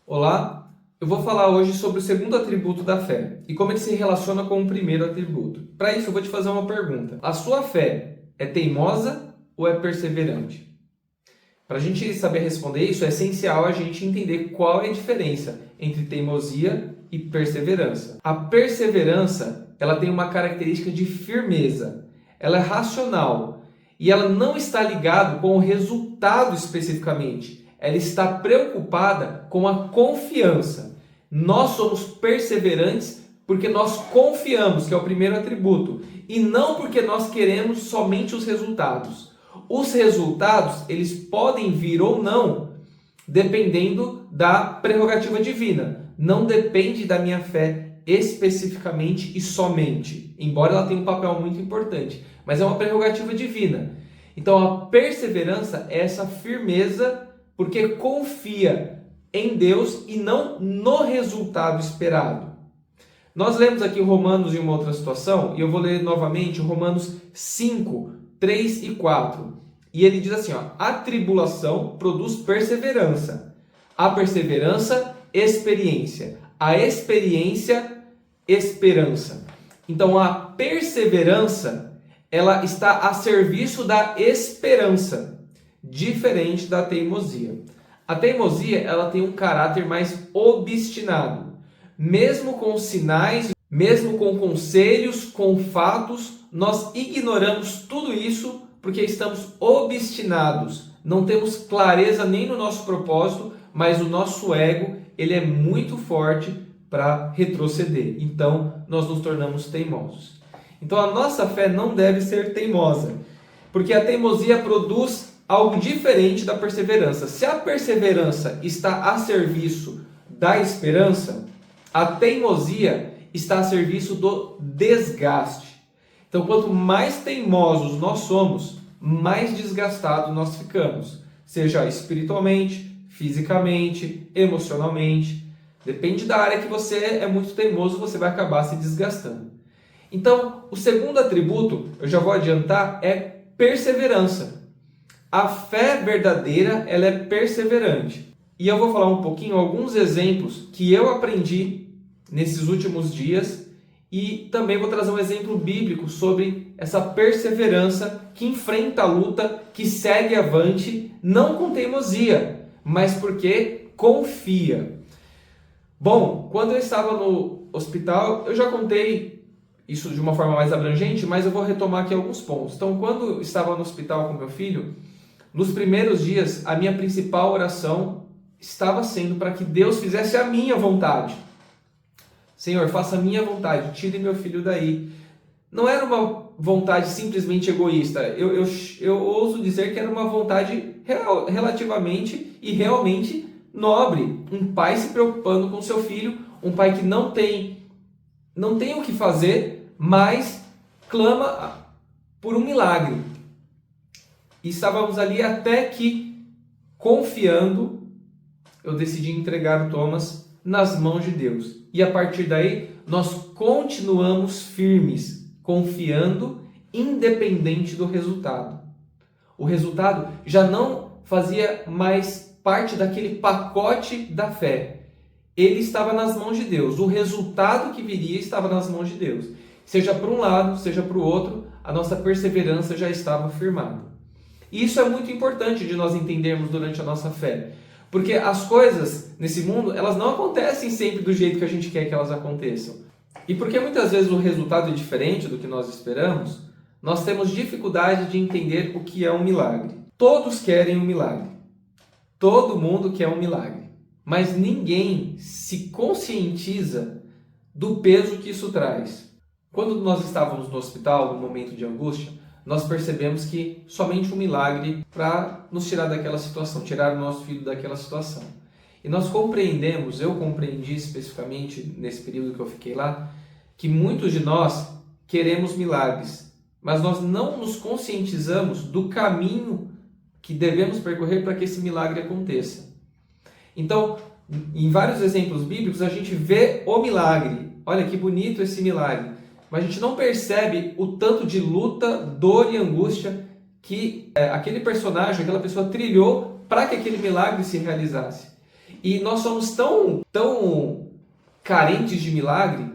Olá, eu vou falar hoje sobre o segundo atributo da fé e como ele se relaciona com o primeiro atributo. Para isso, eu vou te fazer uma pergunta. A sua fé é teimosa ou é perseverante? Para a gente saber responder isso, é essencial a gente entender qual é a diferença entre teimosia e perseverança. A perseverança, ela tem uma característica de firmeza. Ela é racional e ela não está ligada com o resultado especificamente. Ela está preocupada com a confiança. Nós somos perseverantes porque nós confiamos, que é o primeiro atributo, e não porque nós queremos somente os resultados. Os resultados, eles podem vir ou não, dependendo da prerrogativa divina. Não depende da minha fé especificamente e somente, embora ela tenha um papel muito importante, mas é uma prerrogativa divina. Então a perseverança é essa firmeza porque confia em Deus e não no resultado esperado. Nós lemos aqui Romanos em uma outra situação, e eu vou ler novamente Romanos 5, 3 e 4. E ele diz assim, a tribulação produz perseverança, a perseverança, experiência, a experiência, esperança. Então a perseverança, ela está a serviço da esperança, diferente da teimosia. A teimosia, ela tem um caráter mais obstinado. Mesmo com sinais, mesmo com conselhos, com fatos, nós ignoramos tudo isso porque estamos obstinados. Não temos clareza nem no nosso propósito, mas o nosso ego, ele é muito forte para retroceder. Então, nós nos tornamos teimosos. Então, a nossa fé não deve ser teimosa, porque a teimosia produz algo diferente da perseverança. Se a perseverança está a serviço da esperança, a teimosia está a serviço do desgaste. Então, quanto mais teimosos nós somos, mais desgastados nós ficamos. Seja espiritualmente, fisicamente, emocionalmente. Depende da área que você é muito teimoso, você vai acabar se desgastando. Então, o segundo atributo, eu já vou adiantar, é perseverança. A fé verdadeira, ela é perseverante. E eu vou falar um pouquinho, alguns exemplos que eu aprendi nesses últimos dias, e também vou trazer um exemplo bíblico sobre essa perseverança que enfrenta a luta, que segue avante, não com teimosia, mas porque confia. Bom, quando eu estava no hospital, eu já contei isso de uma forma mais abrangente, mas eu vou retomar aqui alguns pontos. Então, quando eu estava no hospital com meu filho, nos primeiros dias, a minha principal oração estava sendo para que Deus fizesse a minha vontade. Senhor, faça a minha vontade, tire meu filho daí. Não era uma vontade simplesmente egoísta. Eu ouso dizer que era uma vontade relativamente e realmente nobre. Um pai se preocupando com seu filho, um pai que não tem o que fazer, mas clama por um milagre. E estávamos ali até que, confiando, eu decidi entregar o Thomas nas mãos de Deus. E a partir daí, nós continuamos firmes, confiando, independente do resultado. O resultado já não fazia mais parte daquele pacote da fé. Ele estava nas mãos de Deus. O resultado que viria estava nas mãos de Deus. Seja para um lado, seja para o outro, a nossa perseverança já estava firmada. E isso é muito importante de nós entendermos durante a nossa fé. Porque as coisas nesse mundo, elas não acontecem sempre do jeito que a gente quer que elas aconteçam. E porque muitas vezes o resultado é diferente do que nós esperamos, nós temos dificuldade de entender o que é um milagre. Todos querem um milagre. Todo mundo quer um milagre. Mas ninguém se conscientiza do peso que isso traz. Quando nós estávamos no hospital, no momento de angústia, nós percebemos que somente um milagre para nos tirar daquela situação, tirar o nosso filho daquela situação. E nós compreendemos, eu compreendi especificamente nesse período que eu fiquei lá, que muitos de nós queremos milagres, mas nós não nos conscientizamos do caminho que devemos percorrer para que esse milagre aconteça. Então, em vários exemplos bíblicos, a gente vê o milagre. Olha que bonito esse milagre. Mas a gente não percebe o tanto de luta, dor e angústia que aquele personagem, aquela pessoa trilhou para que aquele milagre se realizasse. E nós somos tão carentes de milagre,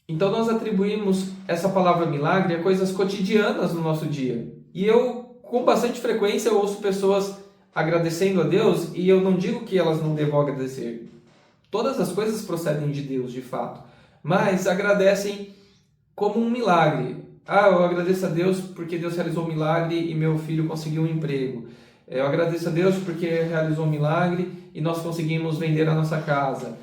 então nós atribuímos essa palavra milagre a coisas cotidianas no nosso dia. E eu, com bastante frequência, eu ouço pessoas agradecendo a Deus, e eu não digo que elas não devam agradecer. Todas as coisas procedem de Deus, de fato, mas agradecem como um milagre. Eu agradeço a Deus porque Deus realizou um milagre e meu filho conseguiu um emprego. Eu agradeço a Deus porque realizou um milagre e nós conseguimos vender a nossa casa.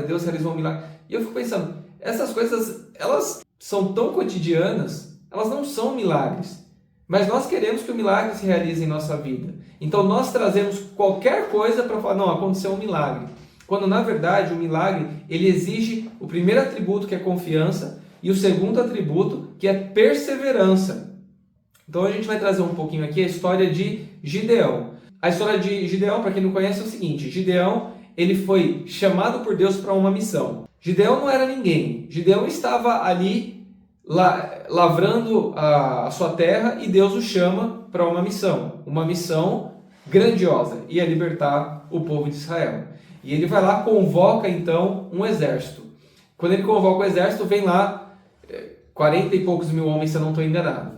Deus realizou um milagre. E eu fico pensando, essas coisas, elas são tão cotidianas, elas não são milagres. Mas nós queremos que o milagre se realize em nossa vida. Então nós trazemos qualquer coisa para falar, não, aconteceu um milagre. Quando na verdade o milagre, ele exige o primeiro atributo, que é confiança, e o segundo atributo, que é perseverança. Então a gente vai trazer um pouquinho aqui a história de Gideão. A história de Gideão, para quem não conhece, é o seguinte: Gideão, ele foi chamado por Deus para uma missão. Gideão não era ninguém. Gideão estava ali lavrando a sua terra e Deus o chama para uma missão grandiosa, ia libertar o povo de Israel. E ele vai lá, convoca então um exército. Quando ele convoca o exército, vem lá 40 e poucos mil homens, se eu não estou enganado.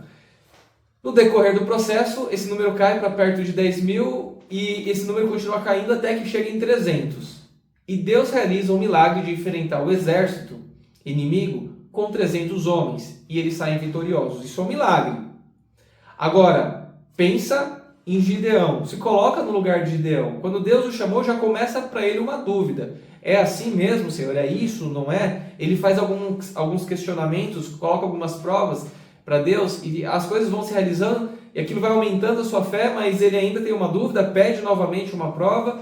No decorrer do processo, esse número cai para perto de 10 mil e esse número continua caindo até que chega em 300. E Deus realiza um milagre de enfrentar o exército inimigo com 300 homens e eles saem vitoriosos. Isso é um milagre. Agora, pensa em Gideão, se coloca no lugar de Gideão. Quando Deus o chamou, já começa para ele uma dúvida. É assim mesmo, Senhor? É isso? Não é? Ele faz alguns questionamentos, coloca algumas provas para Deus e as coisas vão se realizando e aquilo vai aumentando a sua fé, mas ele ainda tem uma dúvida, pede novamente uma prova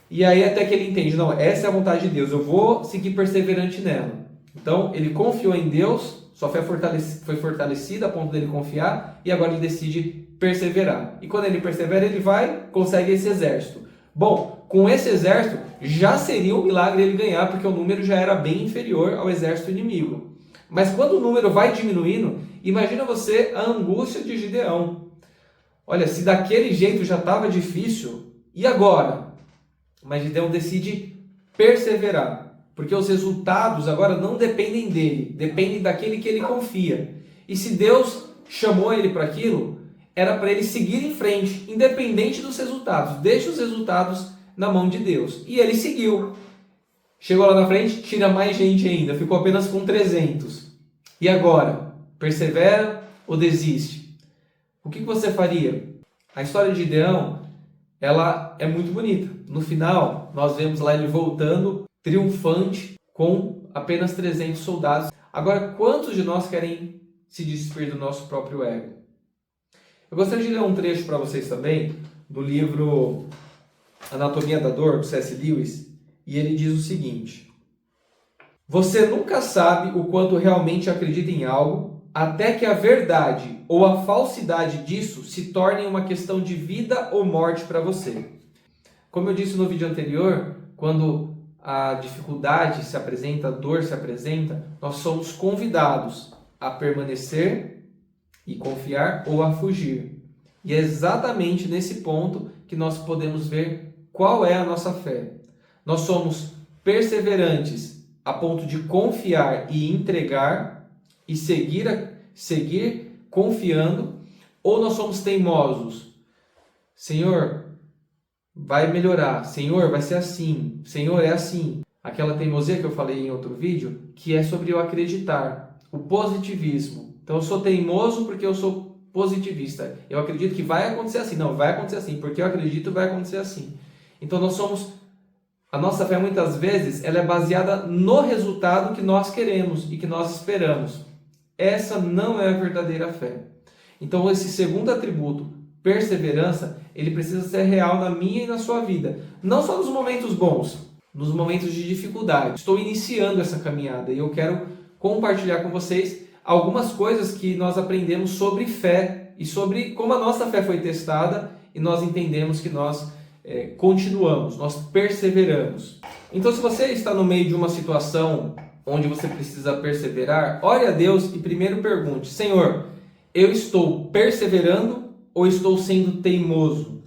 e aí até que ele entende, não, essa é a vontade de Deus, eu vou seguir perseverante nela. Então ele confiou em Deus, sua fé foi fortalecida a ponto dele confiar e agora ele decide perseverar. E quando ele persevera, ele consegue esse exército. Bom, com esse exército já seria um milagre ele ganhar, porque o número já era bem inferior ao exército inimigo. Mas quando o número vai diminuindo, imagina você a angústia de Gideão. Olha, se daquele jeito já estava difícil, e agora? Mas Gideão decide perseverar, porque os resultados agora não dependem dele, dependem daquele que ele confia. E se Deus chamou ele para aquilo, era para ele seguir em frente, independente dos resultados. Deixa os resultados na mão de Deus. E ele seguiu. Chegou lá na frente, tira mais gente ainda, ficou apenas com 300. E agora? Persevera ou desiste? O que você faria? A história de Gideão, ela é muito bonita. No final, nós vemos lá ele voltando triunfante com apenas 300 soldados. Agora, quantos de nós querem se despir do nosso próprio ego? Eu gostaria de ler um trecho para vocês também, do livro Anatomia da Dor, do C.S. Lewis, e ele diz o seguinte: você nunca sabe o quanto realmente acredita em algo, até que a verdade ou a falsidade disso se torne uma questão de vida ou morte para você. Como eu disse no vídeo anterior, quando a dificuldade se apresenta, a dor se apresenta, nós somos convidados a permanecer e confiar ou a fugir. E é exatamente nesse ponto que nós podemos ver qual é a nossa fé. Nós somos perseverantes a ponto de confiar e entregar e seguir confiando, ou nós somos teimosos. Senhor, vai melhorar. Senhor, vai ser assim. Senhor, é assim. Aquela teimosia que eu falei em outro vídeo, que é sobre eu acreditar. O positivismo. Então eu sou teimoso porque eu sou positivista. Eu acredito que vai acontecer assim. Não, vai acontecer assim. Porque eu acredito, vai acontecer assim. Então a nossa fé muitas vezes ela é baseada no resultado que nós queremos e que nós esperamos. Essa não é a verdadeira fé. Então esse segundo atributo, perseverança, ele precisa ser real na minha e na sua vida. Não só nos momentos bons, nos momentos de dificuldade. Estou iniciando essa caminhada e eu quero compartilhar com vocês algumas coisas que nós aprendemos sobre fé e sobre como a nossa fé foi testada e nós entendemos que nós continuamos, nós perseveramos. Então, se você está no meio de uma situação onde você precisa perseverar, ore a Deus e primeiro pergunte: Senhor, eu estou perseverando ou estou sendo teimoso?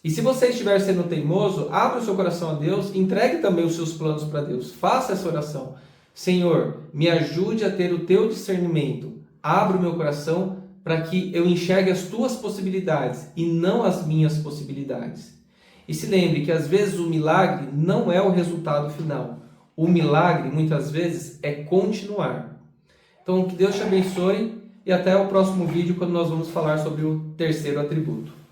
E se você estiver sendo teimoso, abra o seu coração a Deus, entregue também os seus planos para Deus. Faça essa oração. Senhor, me ajude a ter o teu discernimento. Abra o meu coração para que eu enxergue as tuas possibilidades e não as minhas possibilidades. E se lembre que às vezes o milagre não é o resultado final. O milagre, muitas vezes, é continuar. Então, que Deus te abençoe e até o próximo vídeo, quando nós vamos falar sobre o terceiro atributo.